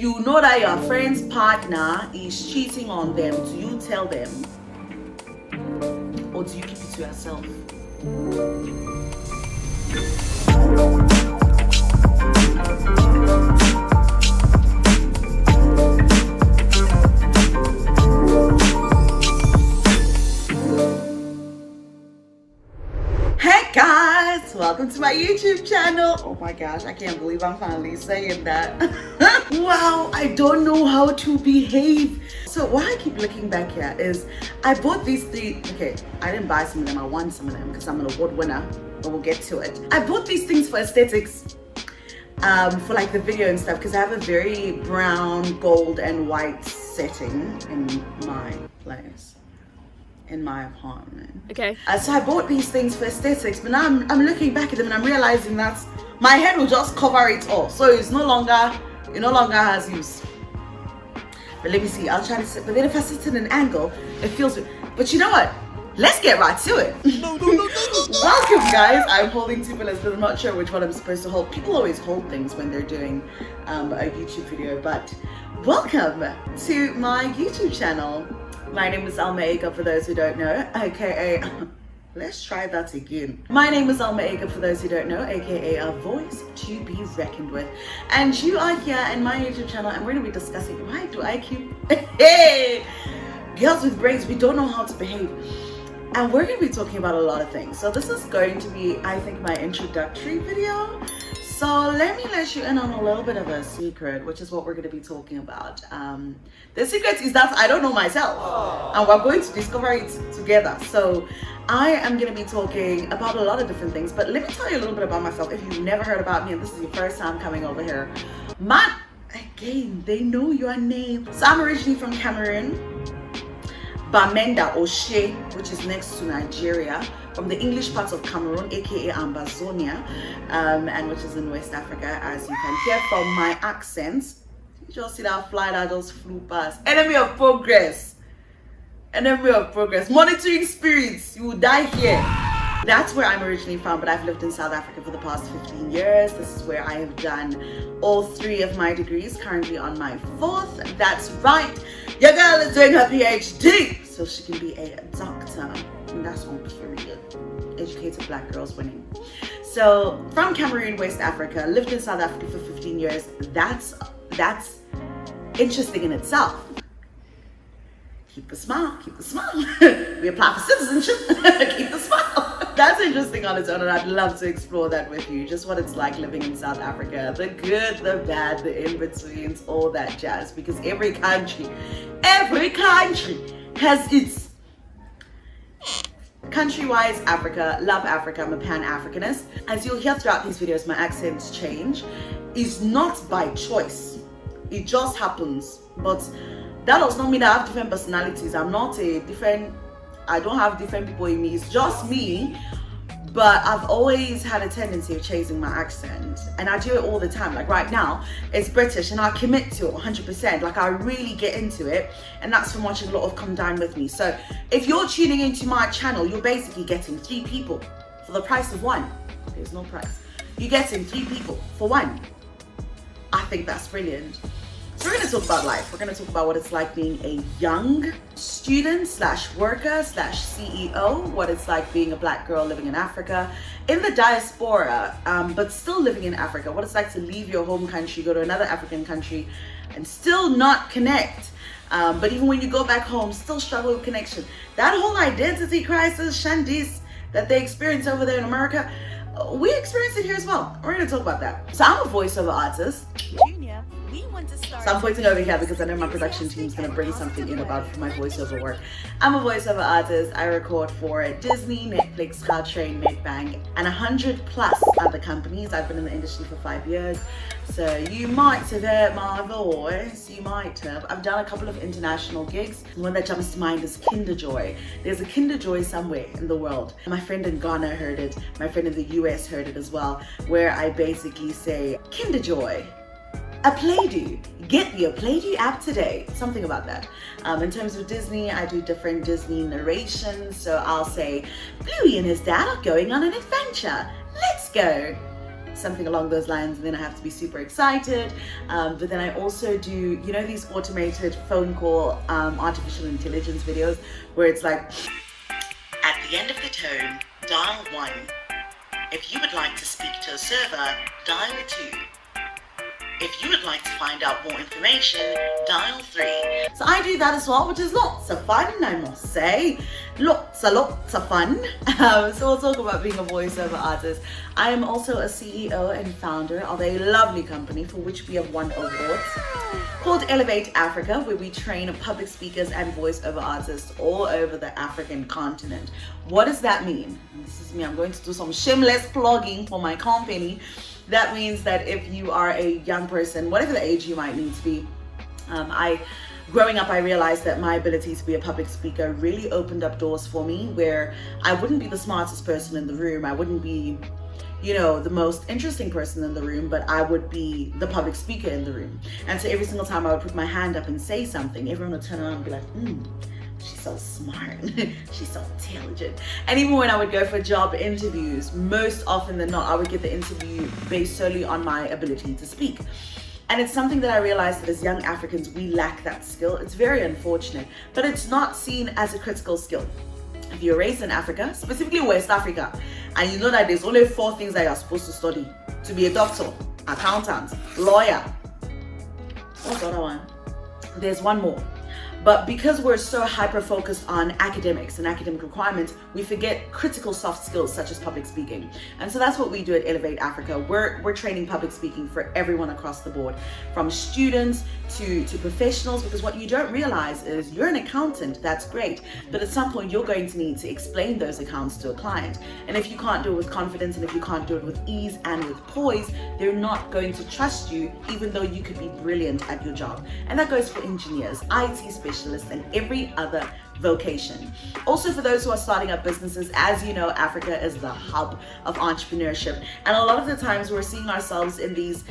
you know that your friend's partner is cheating on them, do you tell them? Or do you keep it to yourself? Hey guys, welcome to my YouTube channel. Oh my gosh, I can't believe I'm finally saying that. Wow, I don't know how to behave. So what I keep looking back here is I bought these three. Okay, I didn't buy some of them, I won some of them because I'm an award winner, but we'll get to it. I bought these things for aesthetics, for like the video and stuff, because I have a very brown, gold and white setting in my place, in my apartment. Okay. So I bought these things for aesthetics, but now I'm looking back at them and I'm realizing that my head will just cover it all. So it no longer has use. But let me see, I'll try to sit, but then if I sit in an angle, it feels, but you know what? Let's get right to it. Welcome guys. I'm holding two pillars because I'm not sure which one I'm supposed to hold. People always hold things when they're doing a YouTube video, but welcome to my YouTube channel. My name is Elma Akob, for those who don't know, aka, let's try that again. My name is Elma Akob, for those who don't know, aka a voice to be reckoned with. And you are here in my YouTube channel and we're going to be discussing why do I keep, hey, girls with brains, we don't know how to behave. And we're going to be talking about a lot of things. So this is going to be, I think, my introductory video. So let me let you in on a little bit of a secret, which is what we're going to be talking about. The secret is that I don't know myself, and we're going to discover it together. So I am going to be talking about a lot of different things, but let me tell you a little bit about myself. If you've never heard about me and this is your first time coming over here, again, they know your name. So I'm originally from Cameroon, Bamenda Oshe, which is next to Nigeria, from the English part of Cameroon, aka Ambazonia, and which is in West Africa, as you can hear from my accent. You just see that fly that just flew past. Enemy of progress. Enemy of progress. Monitoring spirits. You will die here. That's where I'm originally from, but I've lived in South Africa for the past 15 years. This is where I have done all three of my degrees, currently on my fourth. That's right. Your girl is doing her PhD, so she can be a doctor. And that's on period. Educated black girls winning. So from Cameroon, West Africa, lived in South Africa for 15 years. That's interesting in itself. Keep the smile, keep the smile. We apply for citizenship, keep the smile. That's interesting on its own, and I'd love to explore that with you. Just what it's like living in South Africa. The good, the bad, the in-betweens, all that jazz. Because every country has its country-wise Africa. Love Africa, I'm a Pan-Africanist. As you'll hear throughout these videos, my accents change. It's not by choice. It just happens. But that does not mean I have different personalities. I don't have different people in me. It's just me. But I've always had a tendency of chasing my accent. And I do it all the time. Like right now, it's British and I commit to it 100%. Like I really get into it. And that's from watching a lot of Come Dine With Me. So if you're tuning into my channel, you're basically getting 3 people for the price of 1. There's no price. You're getting 3 people for 1. I think that's brilliant. So we're going to talk about life. We're going to talk about what it's like being a young student / worker / CEO, what it's like being a black girl living in Africa, in the diaspora, but still living in Africa, what it's like to leave your home country, go to another African country and still not connect. But even when you go back home, still struggle with connection. That whole identity crisis, Shandis, that they experience over there in America, we experience it here as well. We're going to talk about that. So I'm a voiceover artist. Junior, we want to start. So I'm pointing over here because I know my production team is going to bring something in about my voiceover work. I'm a voiceover artist. I record for Disney, Netflix, Caltrain, Medbank, and 100+ other companies. I've been in the industry for 5 years. So you might have heard my voice. You might have. I've done a couple of international gigs. One that jumps to mind is Kinder Joy. There's a Kinder Joy somewhere in the world. My friend in Ghana heard it. My friend in the US heard it as well, where I basically say, Kinder Joy, a Play-Doh. Get your Play-Doh app today. Something about that. In terms of Disney, I do different Disney narrations. So I'll say, Bluey and his dad are going on an adventure. Let's go. something along those lines, and then I have to be super excited. But then I also do, you know, these automated phone call artificial intelligence videos where it's like, at the end of the tone, dial 1. If you would like to speak to a server, dial 2. If you would like to find out more information, dial 3. So I do that as well, which is lots of fun, I must say. Lots of fun. So we'll talk about being a voiceover artist. I am also a CEO and founder of a lovely company for which we have won awards called Elevate Africa, where we train public speakers and voiceover artists all over the African continent. What does that mean? This is me. I'm going to do some shameless plugging for my company. That means that if you are a young person, whatever the age you might need to be, growing up, I realized that my ability to be a public speaker really opened up doors for me where I wouldn't be the smartest person in the room. I wouldn't be, you know, the most interesting person in the room, but I would be the public speaker in the room. And so every single time I would put my hand up and say something, everyone would turn around and be like, she's so smart. She's so intelligent. And even when I would go for job interviews, most often than not, I would get the interview based solely on my ability to speak. And it's something that I realized that as young Africans, we lack that skill. It's very unfortunate, but it's not seen as a critical skill. If you're raised in Africa, specifically West Africa, and you know that there's only 4 things that you're supposed to study to be a doctor, accountant, lawyer. What's the other one? There's one more. But because we're so hyper-focused on academics and academic requirements, we forget critical soft skills such as public speaking. And so that's what we do at Innovate Africa. We're training public speaking for everyone across the board, from students to professionals, because what you don't realize is you're an accountant, that's great, but at some point you're going to need to explain those accounts to a client. And if you can't do it with confidence, and if you can't do it with ease and with poise, they're not going to trust you, even though you could be brilliant at your job. And that goes for engineers, IT specialists, and every other vocation. Also, for those who are starting up businesses, as you know, Africa is the hub of entrepreneurship, and a lot of the times we're seeing ourselves in these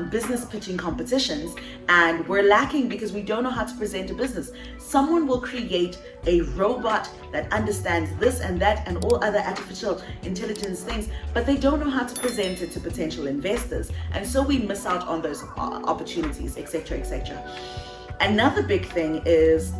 business pitching competitions, and we're lacking because we don't know how to present a business. Someone will create a robot that understands this and that and all other artificial intelligence things, but they don't know how to present it to potential investors, and so we miss out on those opportunities, etc., etc. Another big thing is,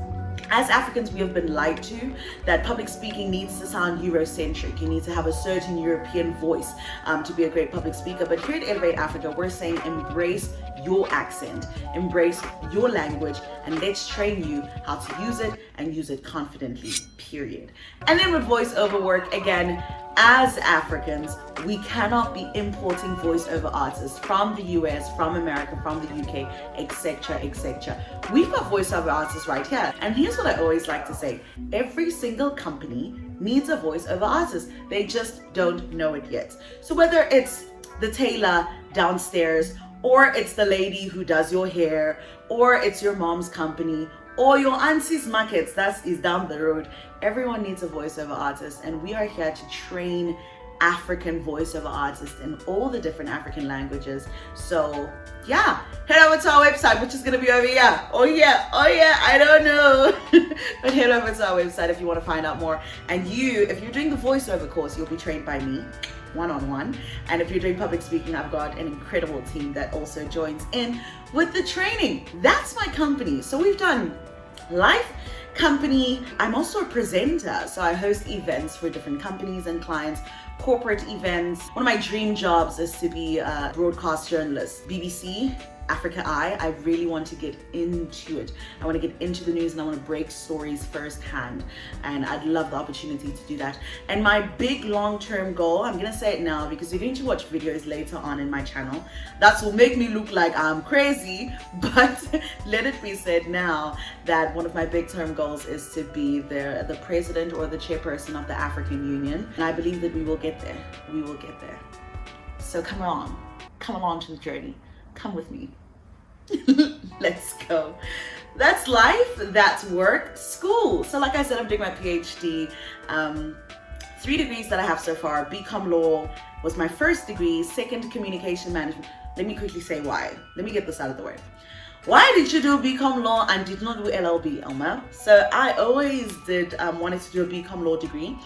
as Africans, we have been lied to that public speaking needs to sound Eurocentric. You need to have a certain European voice to be a great public speaker. But here at Innovate Africa, we're saying embrace your accent, embrace your language, and let's train you how to use it and use it confidently, period. And then with voiceover work, again, as Africans, we cannot be importing voiceover artists from the US, from America, from the UK, etc., etc. We've got voiceover artists right here. And here's what I always like to say. Every single company needs a voiceover artist. They just don't know it yet. So whether it's the tailor downstairs, or it's the lady who does your hair, or it's your mom's company, or your auntie's markets, that is down the road. Everyone needs a voiceover artist, and we are here to train African voiceover artists in all the different African languages. So yeah, head over to our website, which is going to be over here. Oh yeah, I don't know. But head over to our website if you want to find out more. And if you're doing the voiceover course, you'll be trained by me one-on-one. And if you're doing public speaking, I've got an incredible team that also joins in with the training. That's my company. So we've done life, company. I'm also a presenter, so I host events for different companies and clients, corporate events. One of my dream jobs is to be a broadcast journalist. BBC, Africa Eye, I really want to get into it. I want to get into the news and I want to break stories firsthand. And I'd love the opportunity to do that. And my big long-term goal, I'm going to say it now because you're going to watch videos later on in my channel. That will make me look like I'm crazy, but let it be said now that one of my big term goals is to be the president or the chairperson of the African Union. And I believe that we will get there. We will get there. So come along to the journey. Come with me. Let's go. That's life, that's work, school. So like I said, I'm doing my PhD. 3 degrees that I have so far. BCom Law was my first degree, second communication management. Let me quickly say why. Let me get this out of the way. Why did you do BCom Law and did not do LLB, Elma? So I always wanted to do a BCom Law degree.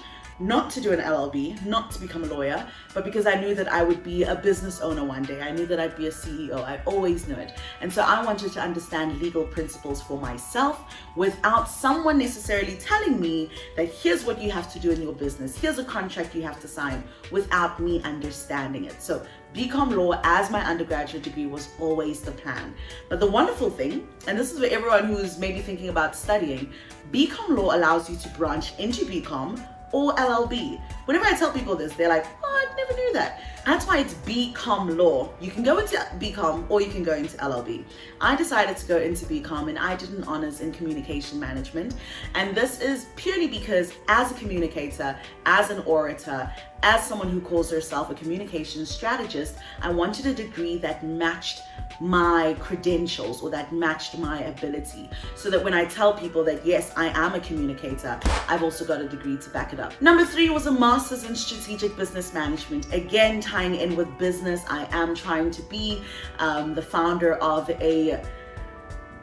not to do an LLB, not to become a lawyer, but because I knew that I would be a business owner one day. I knew that I'd be a CEO. I always knew it. And so I wanted to understand legal principles for myself without someone necessarily telling me that here's what you have to do in your business, here's a contract you have to sign, without me understanding it. So BCom Law as my undergraduate degree was always the plan. But the wonderful thing, and this is for everyone who's maybe thinking about studying, BCom Law allows you to branch into BCom or LLB. Whenever I tell people this, they're like, oh, I never knew that. That's why it's BCom Law. You can go into BCom or you can go into LLB. I decided to go into BCom and I did an honors in communication management. And this is purely because as a communicator, as an orator, as someone who calls herself a communication strategist, I wanted a degree that matched my credentials or that matched my ability, so that when I tell people that yes, I am a communicator, I've also got a degree to back it up. Number 3 was a master's in strategic business management. Again, tying in with business, I am trying to be the founder of a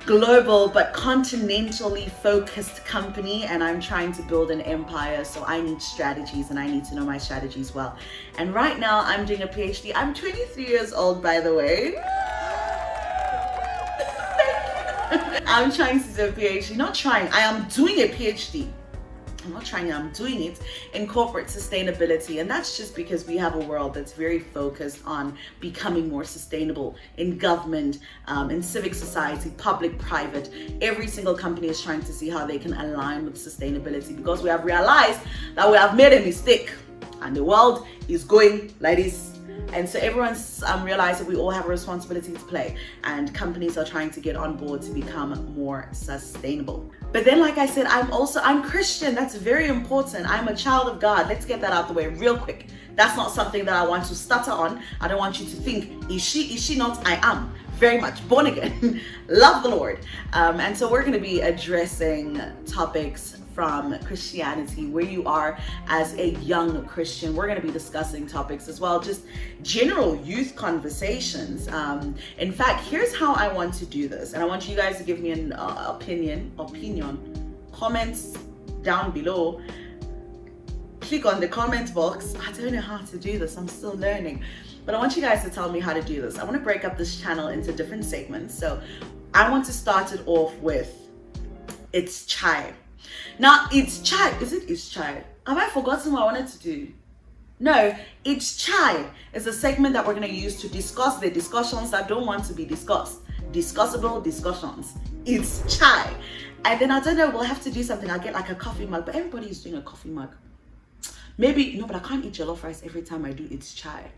global but continentally focused company, and I'm trying to build an empire, so I need strategies and I need to know my strategies well. And right now I'm doing a PhD. I'm 23 years old, by the way. I'm trying to do a PhD, not trying, I am doing a PhD. I'm not trying, I'm doing it in corporate sustainability. And that's just because we have a world that's very focused on becoming more sustainable in government, in civic society, public, private. Every single company is trying to see how they can align with sustainability, because we have realized that we have made a mistake and the world is going like this. And so everyone's realized that we all have a responsibility to play, and companies are trying to get on board to become more sustainable. But then, like I said, I'm Christian. That's very important. I'm a child of God. Let's get that out the way real quick. That's not something that I want to stutter on. I don't want you to think, is she not? I am very much born again. Love the Lord. And so we're going to be addressing topics from Christianity, where you are as a young Christian. We're going to be discussing topics as well, just general youth conversations. In fact, here's how I want to do this, and I want you guys to give me an opinion, comments down below. Click on the comment box. I don't know how to do this, I'm still learning, but I want you guys to tell me how to do this. I want to break up this channel into different segments. So I want to start it off with It's Chai. Now, It's Chai, is it It's Chai? Have I forgotten what I wanted to do? No, It's Chai is a segment that we're going to use to discuss the discussions that don't want to be discussed. Discussable discussions. It's Chai. And then I don't know, we'll have to do something. I'll get like a coffee mug, but everybody is doing a coffee mug. Maybe, no, but I can't eat jollof rice every time I do It's Chai.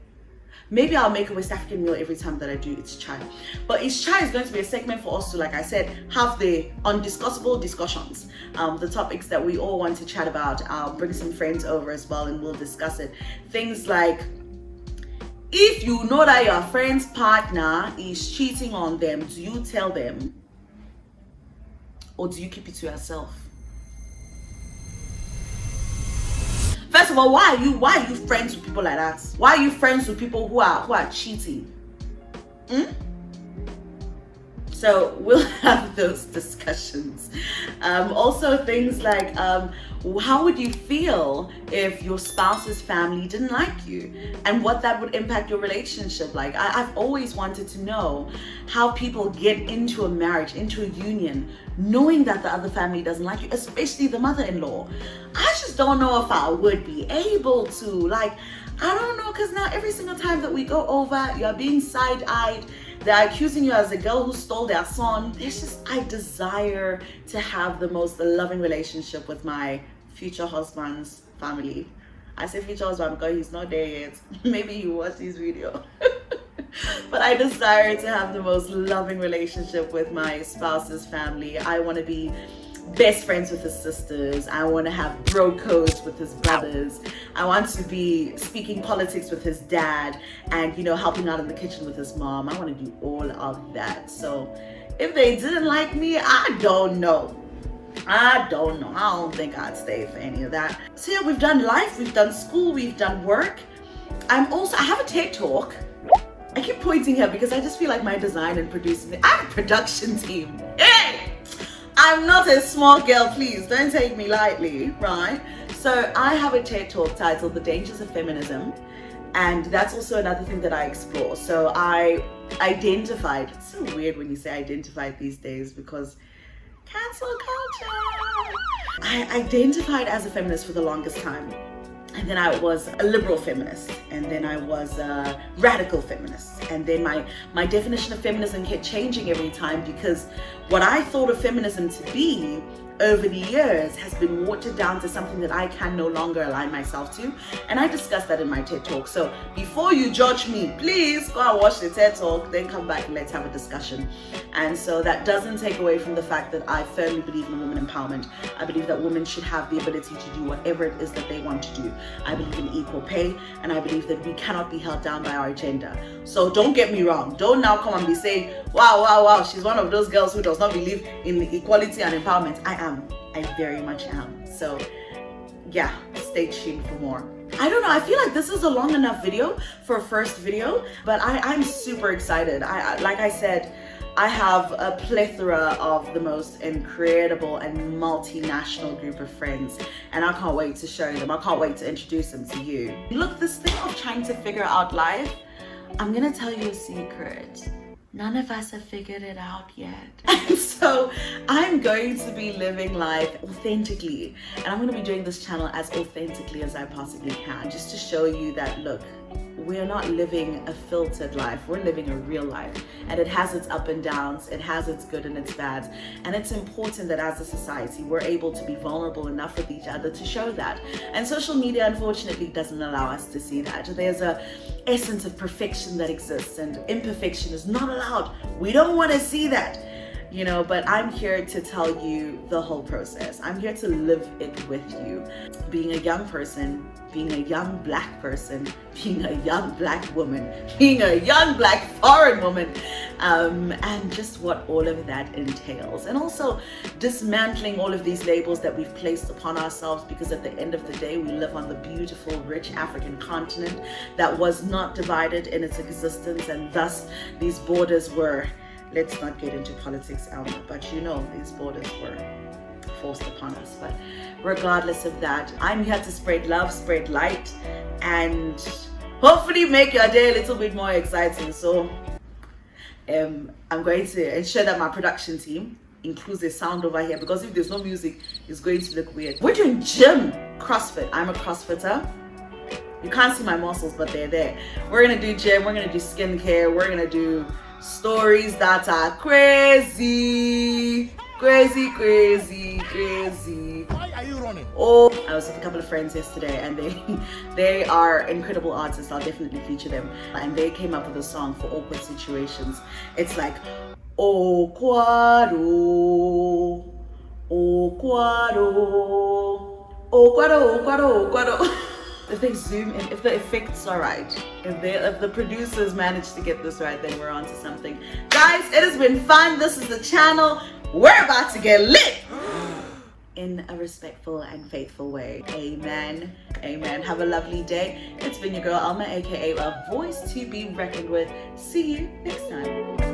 Maybe I'll make a West African meal every time that I do It's Chai. But It's Chai is going to be a segment for us to, like I said, have the undiscussable discussions, the topics that we all want to chat about. I'll bring some friends over as well and we'll discuss it. Things like, if you know that your friend's partner is cheating on them, do you tell them? Or do you keep it to yourself? First of all, why are you friends with people like that? Why are you friends with people who are cheating? So we'll have those discussions. Also things like, how would you feel if your spouse's family didn't like you, and what that would impact your relationship? Like, I've always wanted to know how people get into a marriage, into a union, knowing that the other family doesn't like you, especially the mother-in-law. I just don't know if I would be able to. Like, I don't know, because now every single time that we go over, you're being side-eyed. They're accusing you as a girl who stole their son. I desire to have the most loving relationship with my future husband's family. I say future husband because he's not there yet. Maybe he watched this video. But I desire to have the most loving relationship with my spouse's family. I want to be best friends with his sisters. I want to have bro codes with his brothers. I want to be speaking politics with his dad and, helping out in the kitchen with his mom. I want to do all of that. So if they didn't like me, I don't know. I don't think I'd stay for any of that. So yeah, we've done life, we've done school, we've done work. I have a TEDxTalk. I keep pointing here because I just feel like my design and producing, I have a production team. Hey! I'm not a small girl, please don't take me lightly, right? So I have a TED Talk titled The Dangers of Feminism, and that's also another thing that I explore. So I identified, it's so weird when you say identified these days because cancel culture. I identified as a feminist for the longest time. And then I was a liberal feminist, and then I was a radical feminist. And then my definition of feminism kept changing every time, because what I thought of feminism to be over the years has been watered down to something that I can no longer align myself to. And I discussed that in my TED Talk. So before you judge me, please go and watch the TED Talk, then come back and let's have a discussion. And so that doesn't take away from the fact that I firmly believe in women empowerment. I believe that women should have the ability to do whatever it is that they want to do. I believe in equal pay, and I believe that we cannot be held down by our agenda. So don't get me wrong. Don't now come and be saying, wow, she's one of those girls who does not believe in equality and empowerment. I very much am. So yeah, stay tuned for more. I don't know, I feel like this is a long enough video for a first video, but I'm super excited. Like I said, I have a plethora of the most incredible and multinational group of friends, and I can't wait to show them. I can't wait to introduce them to you. Look, this thing of trying to figure out life, I'm gonna tell you a secret. None of us have figured it out yet. And so I'm going to be living life authentically, and I'm going to be doing this channel as authentically as I possibly can, just to show you that, look, we're not living a filtered life, we're living a real life, and it has its up and downs, it has its good and its bad, and it's important that as a society we're able to be vulnerable enough with each other to show that. And social media unfortunately doesn't allow us to see that. There's a essence of perfection that exists, and imperfection is not allowed. We don't want to see that, you know, but I'm here to tell you the whole process. I'm here to live it with you. Being a young person, being a young black person, being a young black woman, being a young black foreign woman, and just what all of that entails. And also dismantling all of these labels that we've placed upon ourselves, because at the end of the day, we live on the beautiful, rich African continent that was not divided in its existence, and thus these borders were, let's not get into politics, Elma, but you know, these borders were forced upon us. But regardless of that, I'm here to spread love, spread light, and hopefully make your day a little bit more exciting. So I'm going to ensure that my production team includes a sound over here, because if there's no music, it's going to look weird. We're doing gym CrossFit. I'm a CrossFitter. You can't see my muscles, but they're there. We're gonna do gym, we're gonna do skincare, we're gonna do stories that are crazy. Why are you running? Oh, I was with a couple of friends yesterday, and they are incredible artists. I'll definitely feature them. And they came up with a song for awkward situations. It's like, oh quado, oh quado, oh quado, oh quado, oh quado. If they zoom in, if the effects are right, if the producers manage to get this right, then we're on to something. Guys, it has been fun. This is the channel. We're about to get lit in a respectful and faithful way. Amen. Amen. Have a lovely day. It's been your girl Elma, aka a voice to be reckoned with. See you next time.